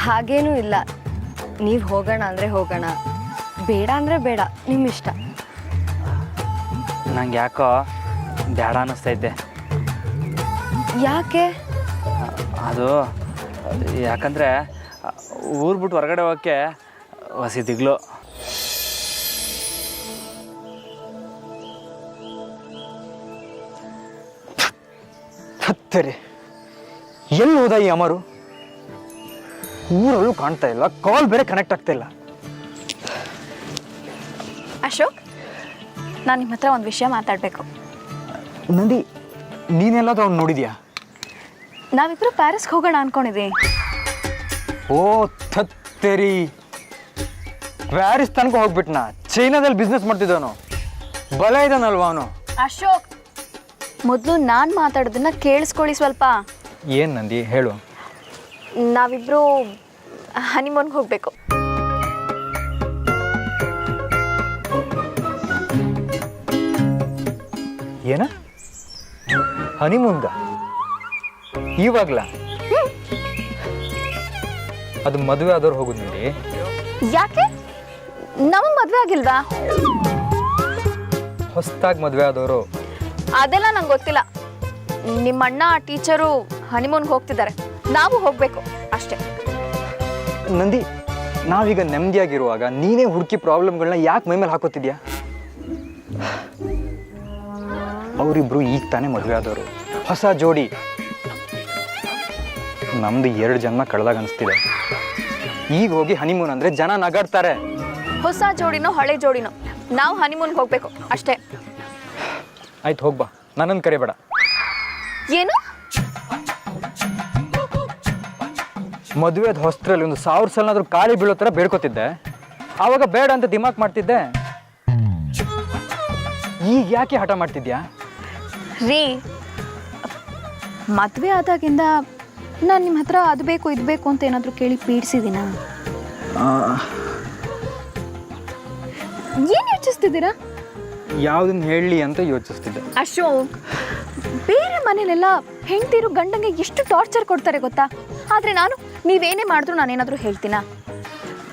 ಹಾಗೇನೂ ಇಲ್ಲ. ನೀವು ಹೋಗೋಣ ಅಂದರೆ ಹೋಗೋಣ, ಬೇಡ ಅಂದರೆ ಬೇಡ, ನಿಮ್ಮ ಇಷ್ಟ. ನಂಗೆ ಯಾಕೋ ಬೇಡ ಅನ್ನಿಸ್ತೈತೆ. ಯಾಕೆ? ಅದು ಯಾಕಂದರೆ ಊರು ಬಿಟ್ಟು ಹೊರಗಡೆ ಹೋಗೋಕ್ಕೆ ಹೊಸಿದಿಗ್ಲು. ಹತ್ತರೆ ಎಲ್ಲಿ ಹೋದ ಈ ಅಮರು? ಊರಲ್ಲೂ ಕಾಣ್ತಾ ಇಲ್ಲ, ಕಾಲ್ ಬೇರೆ ಕನೆಕ್ಟ್ ಆಗ್ತಾ ಇಲ್ಲ. ಅಶೋಕ್, ನಾನು ನಿಮ್ಮ ಹತ್ರ ಒಂದು ವಿಷಯ ಮಾತಾಡಬೇಕು. ನಂದಿ, ನೀನೆಲ್ಲಾದ್ರೂ ಅವ್ನು ನೋಡಿದ್ಯಾ? ನಾವಿಬ್ಬರು ಪ್ಯಾರಿಸ್ಗೆ ಹೋಗೋಣ ಅನ್ಕೊಂಡಿದ್ದೀವಿ. ಓ ಥತ್ತರಿ, ಪ್ಯಾರಿಸ್ ತನಕ ಹೋಗ್ಬಿಟ್ನಾ? ಚೈನಾದಲ್ಲಿ ಬಿಸ್ನೆಸ್ ಮಾಡ್ತಿದ್ದವನು, ಬಲ ಇದ್ದಾನಲ್ವಾ ಅವನು? ಅಶೋಕ್, ಮೊದಲು ನಾನು ಮಾತಾಡೋದನ್ನ ಕೇಳಿಸ್ಕೊಳ್ಳಿ ಸ್ವಲ್ಪ. ಏನು ನಂದಿ, ಹೇಳು. ನಾವಿಬ್ಬರು ಹನಿಮೂನ್ಗೆ ಹೋಗಬೇಕು. ಏನ ಹನಿಮೂನ್ಗ? ಇವಾಗ್ಲ? ಅದು ಮದುವೆ ಆದವ್ರು ಹೋಗುದು ನಂದಿ. ಯಾಕೆ? ನಮಗೆ ಮದುವೆ ಆಗಿಲ್ವಾ? ಹೊಸದಾಗಿ ಮದುವೆ ಆದವರು. ಅದೆಲ್ಲ ನಂಗೆ ಗೊತ್ತಿಲ್ಲ. ನಿಮ್ಮ ಅಣ್ಣ ಟೀಚರು ಹನಿಮೂನ್ಗೆ ಹೋಗ್ತಿದ್ದಾರೆ, ನಾವು ಹೋಗಬೇಕು ಅಷ್ಟೇ. ನಂದಿ, ನಾವೀಗ ನೆಮ್ಮದಿಯಾಗಿರುವಾಗ ನೀನೇ ಹುಡುಕಿ ಪ್ರಾಬ್ಲಮ್ಗಳನ್ನ ಯಾಕೆ ಮೈ ಮೇಲೆ ಹಾಕೋತಿದ್ಯಾ? ಅವರಿಬ್ರು ಈಗ ತಾನೇ ಮದುವೆ ಆದವರು, ಹೊಸ ಜೋಡಿ. ನಮ್ದು 2 ಜನ್ಮ ಕಳೆದಾಗ ಅನಿಸ್ತಿದೆ. ಈಗ ಹೋಗಿ ಹನಿಮೂನ್ ಅಂದ್ರೆ ಜನ ನಗಾಡ್ತಾರೆ. ಹೊಸ ಜೋಡಿನೋ ಹಳೆ ಜೋಡಿನೋ, ನಾವು ಹನಿಮೂನ್ಗೆ ಹೋಗಬೇಕು ಅಷ್ಟೇ. ಆಯ್ತು, ಹೋಗ್ಬಾ, ನನ್ನನ್ನು ಕರಿಬೇಡ. ಏನು? ಮದುವೆದ ಹೊಸ್ತರಲ್ಲಿ 1000 ಸಲನಾದ್ರೂ ಕಾಲಿ ಬೀಳೋ ಥರ ಬೇಡ್ಕೋತಿದ್ದೆ. ಆವಾಗ ಬೇಡ ಅಂತ ದಿಮಾಕ್ ಮಾಡ್ತಿದ್ದೆ. ಈಗ ಯಾಕೆ ಹಠ ಮಾಡ್ತಿದ್ಯಾ? ರೀ, ಮದುವೆ ಆದಾಗಿಂದ ನಾನು ನಿಮ್ಮ ಹತ್ರ ಅದು ಬೇಕು ಇದು ಬೇಕು ಅಂತ ಏನಾದರೂ ಕೇಳಿ ಪೀಡಿಸಿದ್ದೀನಾ? ಏನು ಯೋಚಿಸ್ತಿದ್ದೀರಾ? ಯಾವುದನ್ನ ಹೇಳಲಿ ಅಂತ ಯೋಚಿಸ್ತಿದ್ದೆ. ಅಶೋಕ್, ಬೇರೆ ಮನೇಲೆಲ್ಲ ಹೆಂಡ್ತಿರು ಗಂಡಂಗೆ ಎಷ್ಟು ಟಾರ್ಚರ್ ಕೊಡ್ತಾರೆ ಗೊತ್ತಾ? ಆದರೆ ನಾನು ನೀವೇನೇ ಮಾಡಿದ್ರು ನಾನೇನಾದರೂ ಹೇಳ್ತೀನಾ?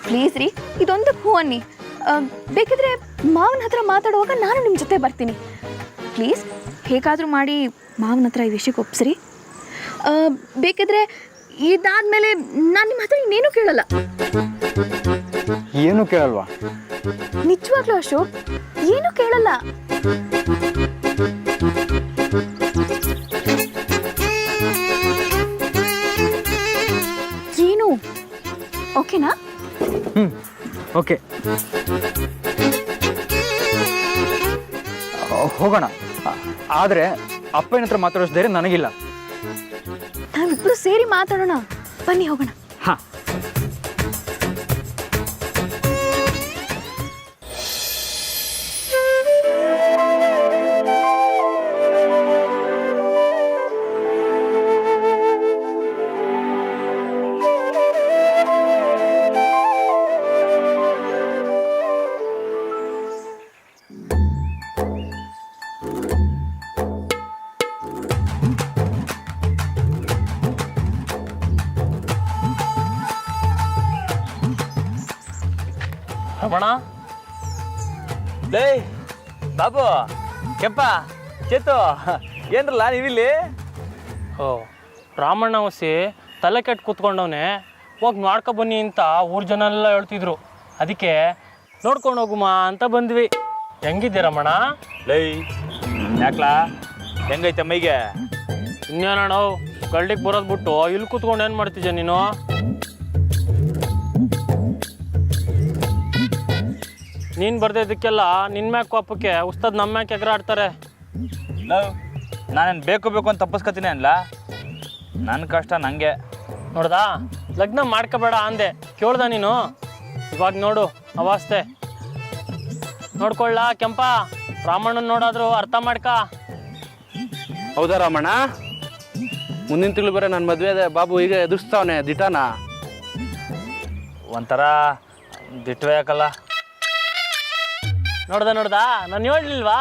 ಪ್ಲೀಸ್ ರೀ, ಇದೊಂದು ಹೂ ಅನ್ನಿ. ಬೇಕಿದ್ರೆ ಮಾವನ ಹತ್ರ ಮಾತಾಡುವಾಗ ನಾನು ನಿಮ್ಮ ಜೊತೆ ಬರ್ತೀನಿ. ಪ್ಲೀಸ್, ಹೇಗಾದರೂ ಮಾಡಿ ಮಾವನ ಹತ್ರ ಈ ವಿಷಯಕ್ಕೆ ಒಪ್ಸ್ರಿ. ಬೇಕಿದ್ರೆ ಇದಾದ್ಮೇಲೆ ನಾನು ನಿಮ್ಮ ಹತ್ರ ಇನ್ನೇನು ಕೇಳಲ್ಲ. ಏನು ಕೇಳಲ್ವಾ? ನಿಜವಾಗ್ಲೂ ಅಶೋಕ್, ಏನು ಕೇಳಲ್ಲ. ಏನು? ಓಕೆನಾ? ಓಕೆ, ಹೋಗೋಣ. ಆದರೆ ಅಪ್ಪನ ಹತ್ರ ಮಾತಾಡೋಷ್ಟು ಧೈರ್ಯ ನನಗಿಲ್ಲ. ನಾವಿಬ್ರು ಸೇರಿ ಮಾತಾಡೋಣ, ಬನ್ನಿ ಹೋಗೋಣ. ಹಾಂ. ರಮಣ, ಲೇ ಬಾಬು, ಕೆಂಪ, ಚೇತು, ಏನ್ರಲ್ಲ ನೀವಿಲ್ಲಿ? ಓ, ರಾಮಣ್ಣ ಹೊಸಿ ತಲೆ ಕೆಟ್ಟು ಕೂತ್ಕೊಂಡವನೆ, ಹೋಗಿ ನೋಡ್ಕೊ ಬನ್ನಿ ಅಂತ ಊರು ಜನ ಎಲ್ಲ ಹೇಳ್ತಿದ್ರು. ಅದಕ್ಕೆ ನೋಡ್ಕೊಂಡು ಹೋಗುಮ ಅಂತ ಬಂದ್ವಿ. ಹೆಂಗಿದ್ದೆ ರಮಣ? ಲೈ ಯಾಕ್ಲಾ, ಹೆಂಗೈತೆ ಮೈಗೆ? ಇನ್ನೇನಣ್ಣ, ಗಲ್ಡಿಗೆ ಬರೋದು ಬಿಟ್ಟು ಇಲ್ಲಿ ಕೂತ್ಕೊಂಡು ಏನು ಮಾಡ್ತಿದ್ಯ ನೀನು? ನೀನು ಬರ್ದಿದ್ದಕ್ಕೆಲ್ಲ ನಿನ್ನ ಮ್ಯಾಕ್ ಕೋಪಕ್ಕೆ ಉಸ್ತಾದ್ ನಮ್ಮ ಮ್ಯಾಕ್ ಎಗರಾಡ್ತಾರೆ. ಲವ್, ನಾನೇನು ಬೇಕು ಅಂತ ತಪ್ಪಿಸ್ಕೊತೀನಿ ಅನ್ಲ? ನನ್ನ ಕಷ್ಟ ನನಗೆ. ನೋಡ್ದಾ, ಲಗ್ನ ಮಾಡ್ಕೋಬೇಡ ಅಂದೆ, ಕೇಳ್ದ ನೀನು? ಇವಾಗ ನೋಡು ಅವಸ್ಥೆ. ನೋಡ್ಕೊಳ್ಳ ಕೆಂಪ, ರಾಮಣ್ಣನ ನೋಡಾದ್ರು ಅರ್ಥ ಮಾಡ್ಕ. ಹೌದಾ ರಾಮಣ್ಣ? ಮುಂದಿನ ತಿಂಗಳು ಬರೋ ನನ್ನ ಮದುವೆ ಇದೆ. ಬಾಬು ಈಗ ಎದುರಿಸ್ತಾವನೆ ದಿಟಾನ. ಒಂಥರ ದಿಟ್ವೇ ಯಾಕಲ್ಲ? ನೋಡ್ದ ನಾನು ಹೇಳ್ಲಿಲ್ವಾ?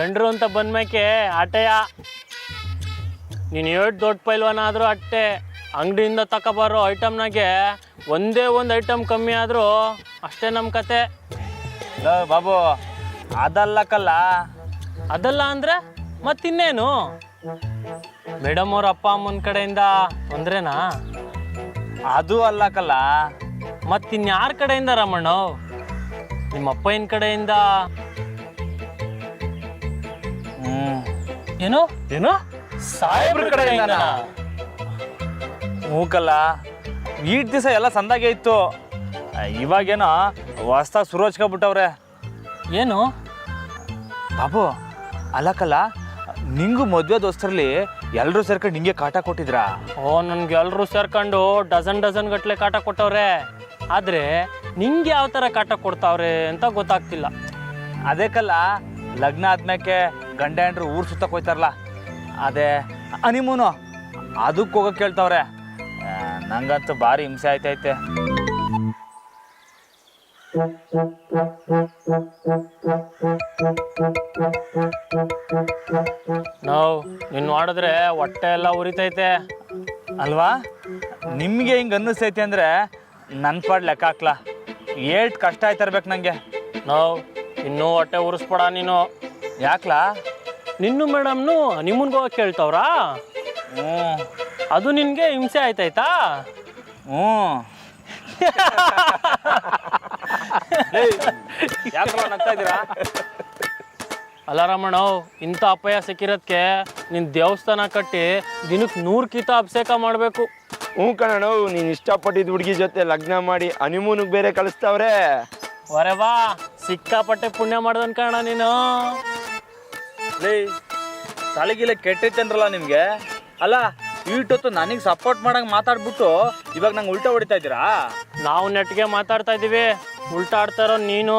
ಎಂಡ್ರು ಅಂತ ಬಂದ್ಮ್ಯಾಕೆ ಆಟೆಯ. ನೀನು 7 ದೊಡ್ಡ ಪೈಲ್ವಾನ ಆದರೂ ಅಟ್ಟೆ, ಅಂಗಡಿಯಿಂದ ತಗೊಬರೋ ಐಟಮ್ನಾಗೆ ಒಂದೇ ಒಂದು ಐಟಮ್ ಕಮ್ಮಿ ಆದರೂ ಅಷ್ಟೇ ನಮ್ಮ ಕತೆ. ಲೋ ಬಾಬು, ಅದಲ್ಲಕ್ಕಲ್ಲ. ಅದಲ್ಲ ಅಂದರೆ ಮತ್ತಿನ್ನೇನು? ಮೇಡಮ್ ಅವ್ರ ಅಪ್ಪ ಅಮ್ಮನ ಕಡೆಯಿಂದ ತೊಂದ್ರೆನಾ? ಅದು ಅಲ್ಲಕ್ಕಲ್ಲ. ಮತ್ತಿನ್ಯಾರ ಕಡೆಯಿಂದ ರಮಣ್ಣ? ನಿಮ್ಮ ಅಪ್ಪನ ಕಡೆಯಿಂದ? ಏನು ಏನು? ಸಾಹೇಬ್ರ ಕಡೆಯಿಂದ? ಮೂಕಲ್ಲ, ಈಟ್ ದಿವಸ ಎಲ್ಲ ಸಂದಾಗೆ ಇತ್ತು. ಇವಾಗೇನೋ ಹೊಸ್ದಾಗಿ ಶುರು ಹಚ್ಕೊಬಿಟ್ಟವ್ರೆ. ಏನು ಬಾಬು ಅಲ್ಲಕ್ಕಲ್ಲ, ನಿಂಗೂ ಮದುವೆ ದೋಸ್ತರಲ್ಲಿ ಎಲ್ಲರೂ ಸೇರ್ಕೊಂಡು ನಿಂಗೆ ಕಾಟ ಕೊಟ್ಟಿದ್ರಾ? ಓ, ನನ್ಗೆ ಎಲ್ಲರೂ ಸೇರ್ಕೊಂಡು ಡಜನ್ ಗಟ್ಟಲೆ ಕಾಟ ಕೊಟ್ಟವ್ರೆ. ಆದರೆ ನಿಂಗೆ ಯಾವ ಥರ ಕಾಟ ಕೊಡ್ತಾವ್ರೆ ಅಂತ ಗೊತ್ತಾಗ್ತಿಲ್ಲ. ಅದಕ್ಕಲ್ಲ, ಲಗ್ನ ಆದ್ಮೇಲೆ ಗಂಡ ಹೆಂಡ್ರು ಊರು ಸುತ್ತಕ್ಕೆ ಹೋಯ್ತಾರಲ್ಲ, ಅದೇ ಹನಿಮೂನು, ಅದಕ್ಕೆ ಹೋಗಕ್ಕೆ ಕೇಳ್ತಾವ್ರೆ. ನಂಗಂತೂ ಭಾರಿ ಹಿಂಸೆ ಆಯ್ತೈತೆ. ನಾವು ನಿನ್ನ ಮಾಡಿದ್ರೆ ಹೊಟ್ಟೆ ಎಲ್ಲ ಉರಿತೈತೆ ಅಲ್ವಾ? ನಿಮಗೆ ಹಿಂಗೆ ಅನ್ನಿಸ್ತೈತಿ ಅಂದರೆ ನನ್ನ ಪಾಡ್ ಲೆಕ್ಕ ಹಾಕ್ಲಾ. ಏಟ್ ಕಷ್ಟ ಆಯ್ತಿರ್ಬೇಕು ನನಗೆ. ನಾವು ಇನ್ನೂ ಹೊಟ್ಟೆ ಉರಿಸ್ಬೇಡ ನೀನು. ಯಾಕ್ಲಾ? ನಿನ್ನು ಮೇಡಮ್ನು ನಿಮ್ಮನ್ಗೆ ಹೋಗಕ್ಕೆ ಕೇಳ್ತಾವ್ರಾ? ಹ್ಞೂ ಅದು ನಿನಗೆ ಹಿಂಸೆ ಆಯ್ತಾಯ್ತಾ? ಹ್ಞೂ. ಯಾಕಲ್ಲ ನಗ್ತಾ ಇದ್ದೀರಾ? ಅಲ್ಲ ರಮಣ, ಇಂಥ ಅಪಾಯ ಸಿಕ್ಕಿರೋದಕ್ಕೆ ನಿನ್ನ ದೇವಸ್ಥಾನ ಕಟ್ಟಿ ದಿನಕ್ಕೆ 100 ಕೀತ ಅಭಿಷೇಕ ಮಾಡಬೇಕು. ಹ್ಞೂ ಕಣಣ್ಣ, ನೀನು ಇಷ್ಟಪಟ್ಟಿದ್ದ ಹುಡುಗಿ ಜೊತೆ ಲಗ್ನ ಮಾಡಿ ಹನಿಮೂನಿಗೆ ಬೇರೆ ಕಳಿಸ್ತಾವ್ರೆ. ವರೆ ಬಾ, ಸಿಕ್ಕಾಪಟ್ಟೆ ಪುಣ್ಯ ಮಾಡ್ದನ್ ಕಾರಣ ನೀನು. ಲೇ, ತಲೆಗಿಲೆ ಕೆಟ್ಟೈತೇನ್ರಲ್ಲ ನಿಮಗೆ? ಅಲ್ಲ, ಈಟೊತ್ತು ನನಗೆ ಸಪೋರ್ಟ್ ಮಾಡಂಗೆ ಮಾತಾಡ್ಬಿಟ್ಟು ಇವಾಗ ನಂಗೆ ಉಲ್ಟಾ ಹೊಡಿತಾ ಇದ್ದೀರಾ? ನಾವು ನೆಟ್ಗೆ ಮಾತಾಡ್ತಾ ಇದ್ದೀವಿ, ಉಲ್ಟಾ ಆಡ್ತಾ ಇರೋ ನೀನು.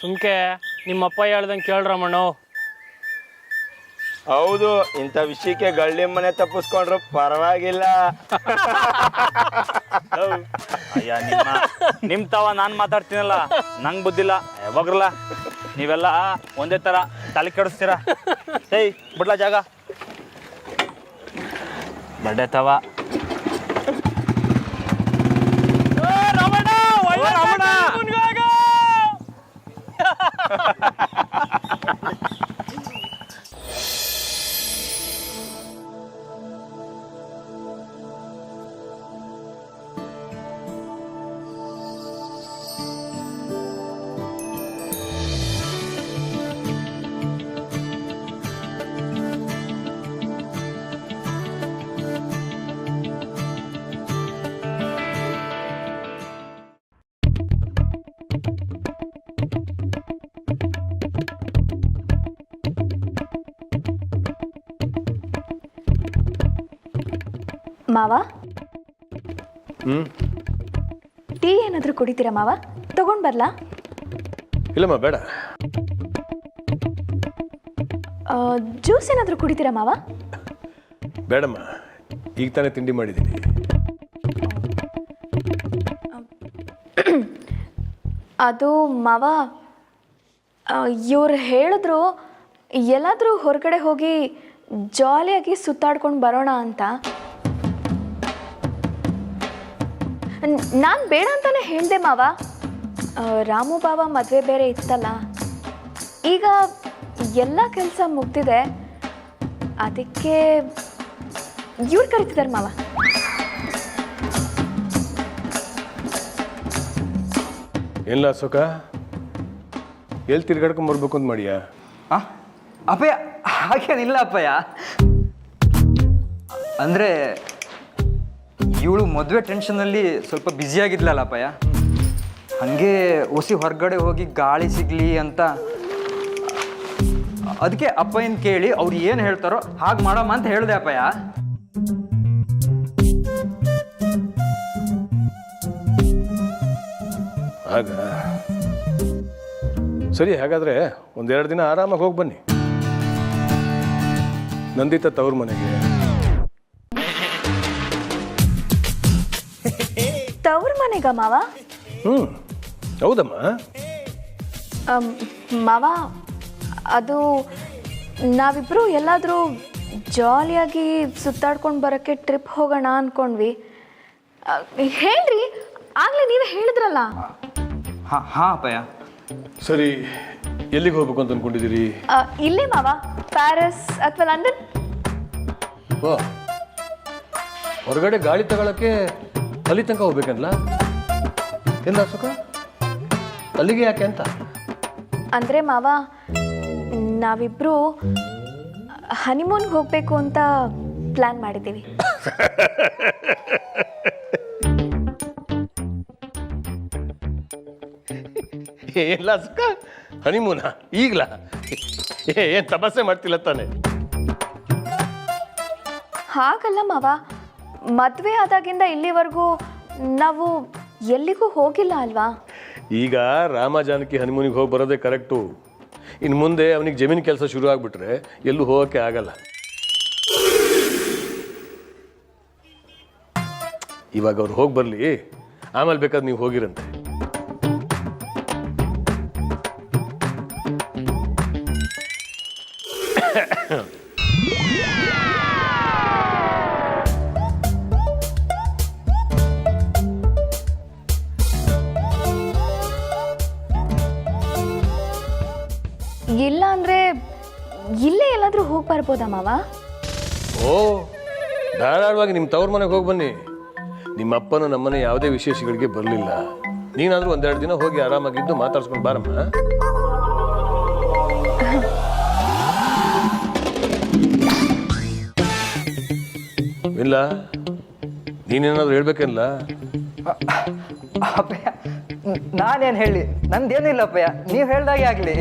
ಸುಮ್ಕೆ ನಿಮ್ಮಪ್ಪ ಹೇಳ್ದಂಗೆ ಕೇಳ್ರಮಣ್ಣ. ಹೌದು, ಇಂಥ ವಿಷಯಕ್ಕೆ ಗಳ್ಳಿ ಮನೆ ತಪ್ಪಿಸ್ಕೊಂಡ್ರು ಪರವಾಗಿಲ್ಲ. ಅಯ್ಯ, ನಿಮ್ಮ ತಾವ ನಾನು ಮಾತಾಡ್ತೀನಲ್ಲ, ನಂಗೆ ಬುದ್ಧಿಲ್ಲ. ಯಾವಾಗ್ರಲ್ಲ ನೀವೆಲ್ಲ ಒಂದೇ ಥರ ತಲೆ ಕೆಡಿಸ್ತೀರಾ. ಏಯ್ ಬಿಡ್ಲಾ ಜಾಗ, ಬಡ್ಡೆ ತವ. ಮಾವ, ಟೀ ಏನಾದರೂ ಕುಡಿತೀರಾ ಮಾವ? ತಗೊಂಡು ಬರಲಾ? ಇಲ್ಲಮ್ಮ, ಬೇಡ. ಜ್ಯೂಸ್ ಏನಾದರೂ ಕುಡಿತೀರಾ ಮಾವ? ಬೇಡಮ್ಮ, ಈಗ ತಾನೇ ತಿಂಡಿ ಮಾಡಿದ್ದೀನಿ. ಅದು ಮಾವ, ಇವ್ರು ಹೇಳಿದ್ರು ಎಲ್ಲಾದರೂ ಹೊರಗಡೆ ಹೋಗಿ ಜಾಲಿಯಾಗಿ ಸುತ್ತಾಡ್ಕೊಂಡು ಬರೋಣ ಅಂತ. ನಾನು ಬೇಡ ಅಂತಾನೆ ಹೇಳಿದೆ ಮಾವ. ರಾಮು ಬಾವ ಮದುವೆ ಬೇರೆ ಇತ್ತಲ್ಲ, ಈಗ ಎಲ್ಲ ಕೆಲಸ ಮುಗ್ದಿದೆ, ಅದಕ್ಕೆ ಇವ್ರು ಕರಿತಿದ್ದಾರೆ ಮಾವ. ಎಲ್ಲ ಸುಖ ಎಲ್ಲಿ ತಿರ್ಗಾಡ್ಕೊಂಬರ್ಬೇಕು ಅಂತ ಮಾಡಿಯಾ? ಅಪ್ಪಯ್ಯ, ಹಾಗೇನಿಲ್ಲ ಅಪ್ಪಯ್ಯ. ಅಂದರೆ ಇವಳು ಮದುವೆ ಟೆನ್ಷನಲ್ಲಿ ಸ್ವಲ್ಪ ಬ್ಯುಸಿಯಾಗಿದ್ಲಲ್ಲ ಅಪ್ಪಯ್ಯ, ಹಾಗೆ ಹೊಸಿ ಹೊರಗಡೆ ಹೋಗಿ ಗಾಳಿ ಸಿಗಲಿ ಅಂತ. ಅದಕ್ಕೆ ಅಪ್ಪಯ್ಯನ ಕೇಳಿ ಅವ್ರು ಏನು ಹೇಳ್ತಾರೋ ಹಾಗೆ ಮಾಡಮ್ಮ ಅಂತ ಹೇಳಿದೆ ಅಪ್ಪಯ್ಯ. ಆಗ ಸರಿ, ಹಾಗಾದರೆ 1-2 ದಿನ ಆರಾಮಾಗಿ ಹೋಗಿ ಬನ್ನಿ ನಂದಿತ ತವ್ರ ಮನೆಗೆ. ತವ್ರ ಮನೆಗ ಮಾವ? ಹೌದಮ್ಮ. ಮಾವ, ಅದು ನಾವಿಬ್ಬರು ಎಲ್ಲಾದರೂ ಜಾಲಿಯಾಗಿ ಸುತ್ತಾಡ್ಕೊಂಡು ಬರೋಕ್ಕೆ ಟ್ರಿಪ್ ಹೋಗೋಣ ಅಂದ್ಕೊಂಡ್ವಿ. ಹೇಳ್ರಿ, ಆಗಲೇ ನೀವೇ ಹೇಳಿದ್ರಲ್ಲ. ಹಾಂ ಅಪ್ಪಯ್ಯ. ಸರಿ, ಎಲ್ಲಿಗೆ ಹೋಗ್ಬೇಕು ಅಂತ ಅಂದ್ಕೊಂಡಿದ್ದೀರಿ? ಇಲ್ಲೇ ಮಾವ, ಪ್ಯಾರಿಸ್ ಅಥವಾ ಲಂಡನ್. ಓ, ಹೊರಗಡೆ ಗಾಳಿ ತಗೊಳಕ್ಕೆ ಅಲ್ಲಿ ತನಕ ಹೋಗ್ಬೇಕಲ್ಲ? ಎಲ್ಲ ಸುಖ ಅಲ್ಲಿಗೆ ಯಾಕೆ ಅಂತ? ಅಂದರೆ ಮಾವ, ನಾವಿಬ್ಬರು ಹನಿಮೂನ್ಗೆ ಹೋಗಬೇಕು ಅಂತ ಪ್ಲ್ಯಾನ್ ಮಾಡಿದ್ದೀವಿ. ಎಲ್ಲ ಸುಖ ಹನಿಮೂನ ಈಗ್ಲಾ? ಏನು ತಪಾಸಣೆ ಮಾಡ್ತಿಲ್ಲ ತಾನೆ? ಹಾಗಲ್ಲ ಮಾವ, ಮದುವೆ ಆದಾಗಿಂದ ಇಲ್ಲಿವರೆಗೂ ನಾವು ಎಲ್ಲಿಗೂ ಹೋಗಿಲ್ಲ ಅಲ್ವಾ? ಈಗ ರಾಮ ಜಾನಕಿ ಹನಿಮೂನಿಗೆ ಹೋಗಿ ಬರೋದೇ ಕರೆಕ್ಟು. ಇನ್ನು ಮುಂದೆ ಅವನಿಗೆ ಜಮೀನು ಕೆಲಸ ಶುರು ಆಗಿಬಿಟ್ರೆ ಎಲ್ಲೂ ಹೋಗೋಕ್ಕೆ ಆಗಲ್ಲ. ಇವಾಗ ಅವ್ರು ಹೋಗಿ ಬರಲಿ, ಆಮೇಲೆ ಬೇಕಾದ್ರೆ ನೀವು ಹೋಗಿರಂತೆ. ಇಲ್ಲ ಅಂದರೆ ಇಲ್ಲೇ ಎಲ್ಲಾದರೂ ಹೋಗಿ ಬರ್ಬೋದಾ ಮಾವ? ಓ, ಧಾರಾಳವಾಗಿ ನಿಮ್ಮ ತವ್ರ ಮನೆಗೆ ಹೋಗಿ ಬನ್ನಿ. ನಿಮ್ಮ ಅಪ್ಪನ ನಮ್ಮನೆ ಯಾವುದೇ ವಿಶೇಷಗಳಿಗೆ ಬರಲಿಲ್ಲ. ನೀನಾದರೂ ಒಂದೆರಡು ದಿನ ಹೋಗಿ ಆರಾಮಾಗಿದ್ದು ಮಾತಾಡ್ಸ್ಕೊಂಡು ಬಾರಮ್ಮ. ಇಲ್ಲ, ನೀನೇನಾದರೂ ಹೇಳ್ಬೇಕಲ್ಲ? ಅಪ್ಪಯ್ಯ, ನಾನೇನು ಹೇಳಿ? ನಂದೇನಿಲ್ಲ ಅಪ್ಪಯ್ಯ, ನೀವು ಹೇಳ್ದಾಗೆ ಆಗಲಿ.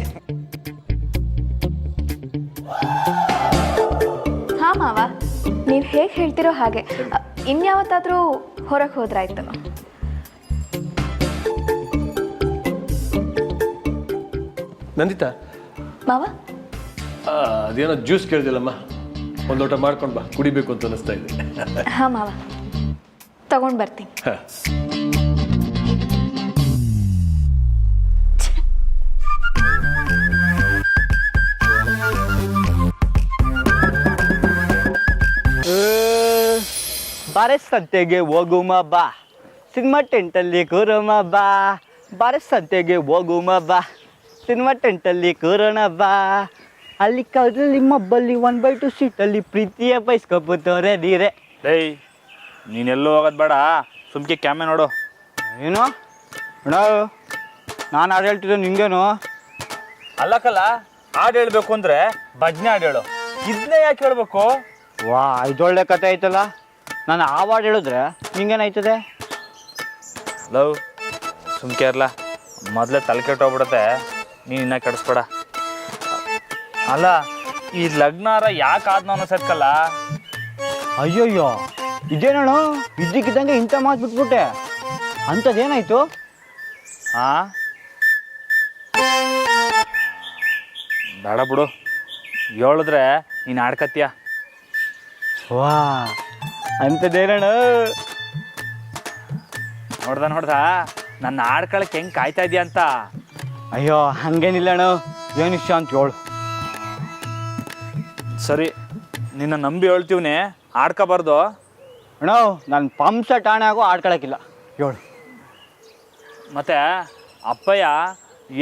ಹಾಂ ಮಾವ, ನೀವು ಹೇಗೆ ಹೇಳ್ತಿರೋ ಹಾಗೆ. ಇನ್ಯಾವತ್ತಾದರೂ ಹೊರಗೆ ಹೋದ್ರಾಯ್ತು. ನಂದಿತಾ, ಮಾವ, ಅದೇನೋ ಜ್ಯೂಸ್ ಕೇಳಿದಿಲ್ಲಮ್ಮ, ಒಂದು ಲೋಟ ಮಾಡ್ಕೊಂಡು ಬಾ, ಕುಡಿಬೇಕು ಅಂತ ಅನಿಸ್ತಾ ಇದೆ. ಹಾಂ ಮಾವ, ತಗೊಂಡು ಬರ್ತೀನಿ. ಬಾರೆ ಸಂತೆಗೆ ಹೋಗುಮ ಬಾ, ಸಿನಿಮಾ ಟೆಂಟಲ್ಲಿ ಕೂರೋಣ ಬಾ. ಬಾರೆ ಸಂತೆಗೆ ಹೋಗುಮ ಬಾ, ಸಿನಿಮಾ ಟೆಂಟಲ್ಲಿ ಕೂರೋಣ ಬಾ. ಅಲ್ಲಿ ಕದ್ರಲ್ಲಿ ಮಬ್ಬಲ್ಲಿ 1/2 ಸೀಟಲ್ಲಿ ಪ್ರೀತಿಯ ಬಯಸ್ಕೊಬತ್ತವ್ರೆ ನೀರೇ. ಡೇಯ್, ನೀನೆಲ್ಲೂ ಹೋಗೋದು ಬೇಡ, ಸುಮ್ಕೆ ಕ್ಯಾಮೆ ನೋಡು. ಏನು ಅಣ್ಣ, ನಾನು ಹಾಡು ಹೇಳ್ತಿದ್ದೆ ನಿಂಗೇನು? ಅಲ್ಲಕ್ಕಲ್ಲ, ಹಾಡು ಹೇಳ್ಬೇಕು ಅಂದರೆ ಭಜನೆ ಹಾಡು ಹೇಳು, ಇದನ್ನೇ ಯಾಕೆ ಹೇಳ್ಬೇಕು? ವಾ, ಇದೊಳ್ಳೆ ಕತೆ ಆಯ್ತಲ್ಲ. ನಾನು ಆ ಹಾಡು ಹೇಳಿದ್ರೆ ನಿಂಗೇನಾಯ್ತದೆ? ಲವ್, ಸುಮ್ಕೆ ಇರಲ್ಲ, ಮೊದಲೇ ತಲೆ ಕೆಟ್ಟೋಗ್ಬಿಡತ್ತೆ, ನೀನು ಇನ್ನೂ ಕೆಡಿಸ್ಬೇಡ. ಅಲ್ಲ, ಈ ಲಗ್ನಾರ ಯಾಕೆ ಆದ್ನೋ ಅನ್ನಿಸತ್ಕಲ್ಲ? ಅಯ್ಯೋಯ್ಯೋ, ಇದೇನಣ್ಣ ಇದ್ದಕ್ಕಿದ್ದಂಗೆ ಇಂಥ ಮಾತು ಬಿಟ್ಬಿಟ್ಟೆ. ಅಂಥದ್ದೇನಾಯ್ತು? ಹಾಂ, ಬೇಡ ಬಿಡು, ಹೇಳಿದ್ರೆ ನೀನು ಆಡ್ಕತ್ತೀಯ. ವಾ, ಅಂಥದ್ದೇನಣ್ಣ? ನೋಡ್ದ ನನ್ನ ಆಡ್ಕೊಳಕ್ಕೆ ಹೆಂಗೆ ಕಾಯ್ತಾ ಇದೆಯಾ ಅಂತ. ಅಯ್ಯೋ, ಹಂಗೇನಿಲ್ಲಣ್ಣ, ಏನು ವಿಷಯ ಅಂತ ಹೇಳು. ಸರಿ, ನಿನ್ನ ನಂಬಿ ಹೇಳ್ತೀವನೇ, ಆಡ್ಕೋಬಾರ್ದು. ಅಣ್ಣ, ನಾನು ಪಂಪ್ಸ ಠಾಣೆ ಆಗೋ ಆಡ್ಕೊಳಕ್ಕಿಲ್ಲ, ಹೇಳು. ಮತ್ತೆ ಅಪ್ಪಯ್ಯ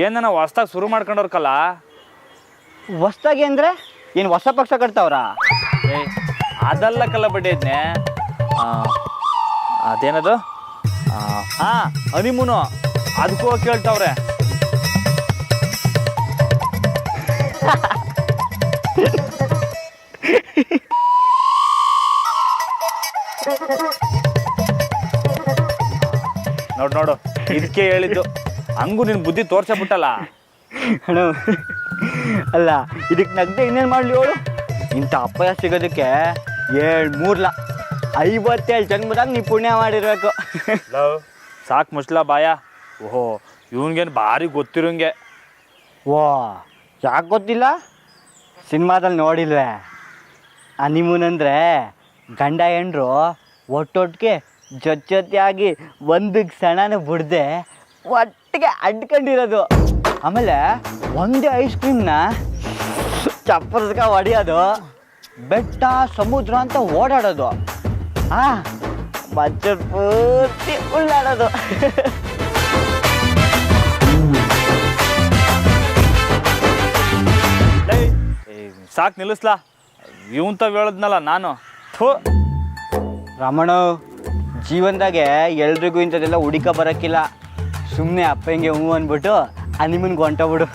ಏನನ ಹೊಸ್ದಾಗಿ ಶುರು ಮಾಡ್ಕೊಂಡವ್ರಕಲ್ಲ? ಹೊಸ್ದಾಗಿ ಅಂದರೆ ಏನು ಹೊಸ ಪಕ್ಷ ಕಟ್ತಾವ್ರ? ಅದಲ್ಲ ಕಲ್ಲ ಬಡ್ಡಿ ಇದ್ನೆ, ಅದೇನದು, ಹಾಂ ಹನಿಮೂನು, ಅದಕ್ಕೂ ಹೋಗಿ ಕೇಳ್ತಾವ್ರೆ. ನೋಡು, ಇದಕ್ಕೆ ಹೇಳಿದ್ದು. ಹಂಗೂ ನಿನ್ನ ಬುದ್ಧಿ ತೋರ್ಸಬಿಟ್ಟಲ್ಲ. ಅಣ್ಣ, ಅಲ್ಲ, ಇದಕ್ಕೆ ನಗ್ದೆ ಇನ್ನೇನು ಮಾಡಲಿ ಹೇಳು? ಇಂಥ ಅಪ್ಪಯ್ಯ ಸಿಗೋದಕ್ಕೆ 57 ಜನ್ಮದಾಗ ನೀ ಪುಣ್ಯ ಮಾಡಿರ್ಬೇಕು. ಲವ್, ಸಾಕು ಮುಚ್ಲ ಬಾಯ. ಓಹೋ, ಇವನ್ಗೇನು ಭಾರಿ ಗೊತ್ತಿರೋಂಗೆ. ವಾ, ಯಾಕೆ ಗೊತ್ತಿಲ್ಲ? ಸಿನಿಮಾದಲ್ಲಿ ನೋಡಿಲ್ವೇ? ಹನಿಮೂನ್ ಅಂದರೆ ಗಂಡ ಹೆಂಡ್ರು ಒಟ್ಟೊಟ್ಟಿಗೆ ಜೊತೆಯಾಗಿ ಒಂದು ಕ್ಷಣನ ಬಿಡದೆ ಒಟ್ಟಿಗೆ ಅಡ್ಕೊಂಡಿರೋದು. ಆಮೇಲೆ ಒಂದೇ ಐಸ್ ಕ್ರೀಮ್ನ ಚಪ್ಪರ್ಸ್ಕ ಹೊಡಿಯೋದು, ಬೆಟ್ಟ ಸಮುದ್ರ ಅಂತ ಓಡಾಡೋದು, ಮಚ್ಚ ಪೂರ್ತಿ ಉಳ್ಳಾಡೋದು. ಸಾಕು ನಿಲ್ಲಿಸ್ಲಾ, ಇವಂತ ಹೇಳದ್ನಲ್ಲ ನಾನು. ಥೂ, ರಮಣ, ಜೀವನದಾಗೆ ಎಲ್ರಿಗೂ ಇಂಥದ್ದೆಲ್ಲ ಹುಡುಕ ಬರೋಕ್ಕಿಲ್ಲ. ಸುಮ್ಮನೆ ಅಪ್ಪಂಗೆ ಹ್ಞೂ ಅಂದ್ಬಿಟ್ಟು ಹನಿಮೂನ್ಗೆ ಹೊಂಟೋಗ್ಬಿಡು.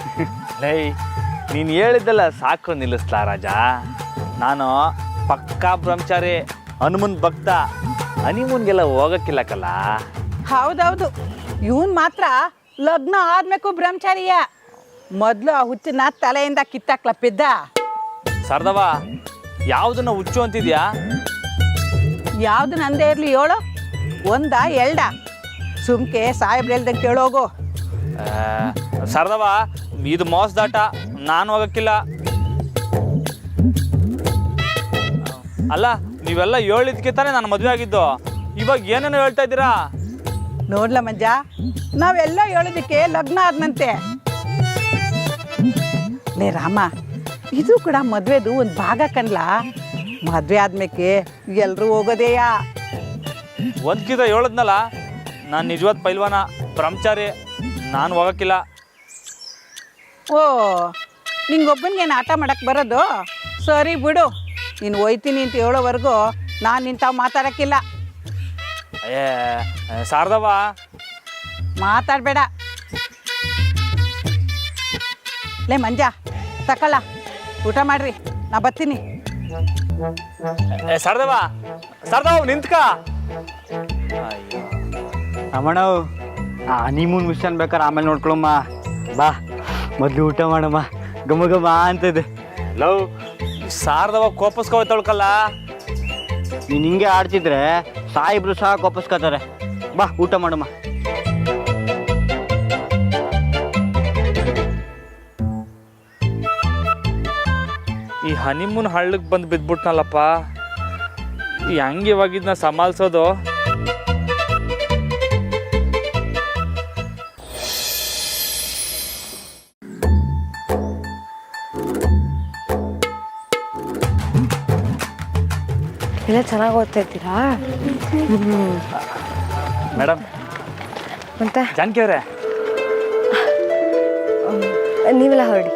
ಲೈ, ನೀನು ಹೇಳಿದ್ದೆಲ್ಲ ಸಾಕು ನಿಲ್ಲಿಸ್ಲಾ ರಾಜ. ನಾನು ಪಕ್ಕಾ ಬ್ರಹ್ಮಚಾರಿ, ಹನುಮನ್ ಭಕ್ತ. ಹನಿಮೂನ್ಗೆಲ್ಲ ಹೋಗಕ್ಕಿಲ್ಲಕಲ್ಲ. ಹೌದೌದು, ಇವನ್ ಮಾತ್ರ ಲಗ್ನ ಆದ್ಮೇಕು ಬ್ರಹ್ಮಚಾರಿಯ. ಮೊದಲು ಆ ಹುಚ್ಚನ ತಲೆಯಿಂದ ಕಿತ್ತಾಕ್ಲಪ್ಪಿದ್ದ. ಸರ್ದವ, ಯಾವುದನ್ನ ಹುಚ್ಚು ಅಂತಿದ್ಯಾ? ಯಾವ್ದು ನಂದೇ ಇರಲಿ ಹೇಳು, ಒಂದ ಎಲ್ಡ? ಸುಮ್ಕೆ ಸಾಹೇಬ್ರು ಹೇಳ್ದಂಗೆ ಕೇಳೋಗು. ಸರ್ದವ, ಇದು ಮೋಸದಾಟ, ನಾನು ಹೋಗಕ್ಕಿಲ್ಲ. ಅಲ್ಲ, ನೀವೆಲ್ಲ ಹೇಳಿದ್ಕೆ ತಾನೇ ನಾನು ಮದುವೆ ಆಗಿದ್ದು. ಇವಾಗ ಏನೇನೋ ಹೇಳ್ತಾ ಇದ್ದೀರಾ? ನೋಡ್ಲ ಮಂಜ, ನಾವೆಲ್ಲ ಹೇಳೋದಕ್ಕೆ ಲಗ್ನ ಆದ್ನಂತೆ. ಲೇ ರಾಮ, ಇದು ಕೂಡ ಮದ್ವೆದು ಒಂದು ಭಾಗ ಕನ್ಲ. ಮದ್ವೆ ಆದ್ಮೇಕೆ ಎಲ್ರೂ ಹೋಗೋದೇಯಾ. ಒಂದ್ಕಿತ ಹೇಳದ್ನಲ್ಲ, ನಾನು ನಿಜವಾದ ಪೈಲ್ವಾನ, ಬ್ರಹ್ಮಚಾರಿ, ನಾನು ಹೋಗಕ್ಕಿಲ್ಲ. ಓ, ನಿಂಗೊಬ್ಬನಿಗೇನು ಆಟ ಮಾಡಕ್ಕೆ ಬರೋದು? ಸರಿ ಬಿಡು, ನೀನು ಹೋಯ್ತೀನಿ ಅಂತ ಹೇಳೋವರೆಗೂ ನಾನು ನಿಂತಾವ್ ಮಾತಾಡೋಕ್ಕಿಲ್ಲ. ಏ ಶಾರದವ್ವ, ಮಾತಾಡಬೇಡ. ಲೇ ಮಂಜ, ತಕಳ, ಊಟ ಮಾಡ್ರಿ, ನಾ ಬರ್ತೀನಿ. ಶಾರದವ್ವ, ಶಾರದವ್ವ ನಿಂತ್ಕ. ರಮಣ, ಹನಿಮೂನ್ ಮಿಷನ್ ಬೇಕಾರೆ ಆಮೇಲೆ ನೋಡ್ಕೊಳಮ್ಮ. ಬಾ, ಮೊದಲು ಊಟ ಮಾಡಮ್ಮ. ಘಮ ಘಮ ಅಂತದೆ. ಲವ್, ಶಾರದವ್ವ ಕೋಪಿಸ್ಕೋತಳ್ಕಲ್ಲ. ನೀನು ಹಿಂಗೆ ಆಡ್ತಿದ್ರೆ ಸಾಯಿಬ್ರು ಸಹ ಕೋಪಿಸ್ಕೋತಾರೆ. ಬಾ, ಊಟ ಮಾಡಮ್ಮ. ಈ ಹನಿಮೂನ್ ಹಳ್ಳಕ್ಕೆ ಬಂದು ಬಿದ್ಬಿಟ್ನಲ್ಲಪ್ಪ, ಹೆಂಗೆ ಇವಾಗ ಇದನ್ನ ಸಂಭಾಳಿಸೋದು? ಎಲ್ಲ ಚೆನ್ನಾಗಿ ಓದ್ತಾ ಇದ್ದೀರಾ? ಮೇಡಮ್, ಮತ್ತೆ ಜಾನಕಿ ಅವರೇ, ನೀವೆಲ್ಲ ಹೊರಡಿ.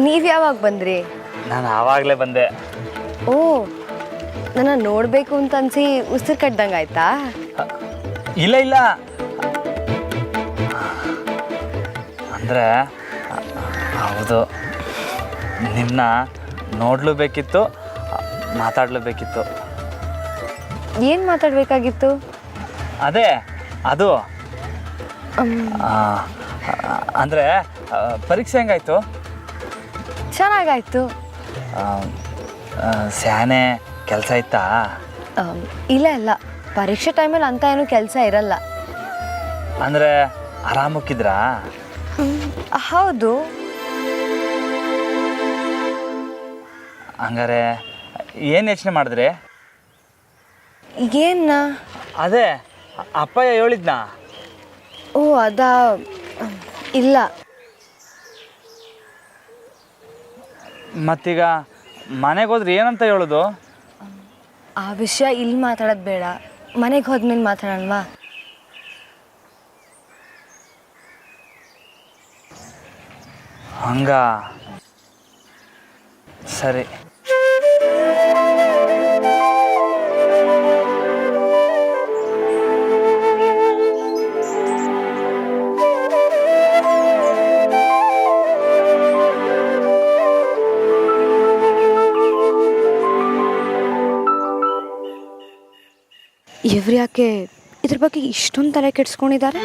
ನೀವು ಯಾವಾಗ ಬಂದ್ರಿ? ನಾನು ಆವಾಗಲೇ ಬಂದೆ. ಓ, ನನ್ನ ನೋಡಬೇಕು ಅಂತ ಅನ್ಸಿ ಉಸಿರು ಕಟ್ದಂಗೆ ಆಯ್ತಾ? ಇಲ್ಲ ಇಲ್ಲ, ಅಂದರೆ ಹೌದು, ನಿಮ್ಮನ್ನ ನೋಡಲೇಬೇಕಿತ್ತು, ಮಾತಾಡಲೇಬೇಕಿತ್ತು. ಏನು ಮಾತಾಡಬೇಕಾಗಿತ್ತು? ಅದೇ ಅದು ಅಂದರೆ ಪರೀಕ್ಷೆ ಹೆಂಗಾಯ್ತು? ಚೆನ್ನಾಗಾಯ್ತು. ಸ್ಯಾನೆ ಕೆಲಸ ಇತ್ತಾ? ಇಲ್ಲ ಇಲ್ಲ, ಪರೀಕ್ಷೆ ಟೈಮಲ್ಲಿ ಅಂತ ಏನು ಕೆಲಸ ಇರಲ್ಲ. ಅಂದರೆ ಆರಾಮಕ್ಕಿದ್ರಾ? ಹೌದು. ಹಂಗಾರೆ ಏನು ಯೋಚನೆ ಮಾಡಿದ್ರಿ? ಏನ? ಅದೇ ಅಪ್ಪಯ್ಯ ಹೇಳಿದ್ನಾ? ಓ, ಅದಾ? ಇಲ್ಲ. ಮತ್ತೀಗ ಮನೆಗೆ ಹೋದ್ರೆ ಏನಂತ ಹೇಳೋದು? ಆ ವಿಷಯ ಇಲ್ಲಿ ಮಾತಾಡೋದು ಬೇಡ, ಮನೆಗೆ ಹೋದ್ಮೇಲೆ ಮಾತಾಡೋಣವಾ? ಹಂಗ ಸರಿ. ಇವ್ರು ಯಾಕೆ ಇದ್ರ ಬಗ್ಗೆ ಇಷ್ಟೊಂದು ತಲೆ ಕೆಡಿಸ್ಕೊಂಡಿದ್ದಾರೆ?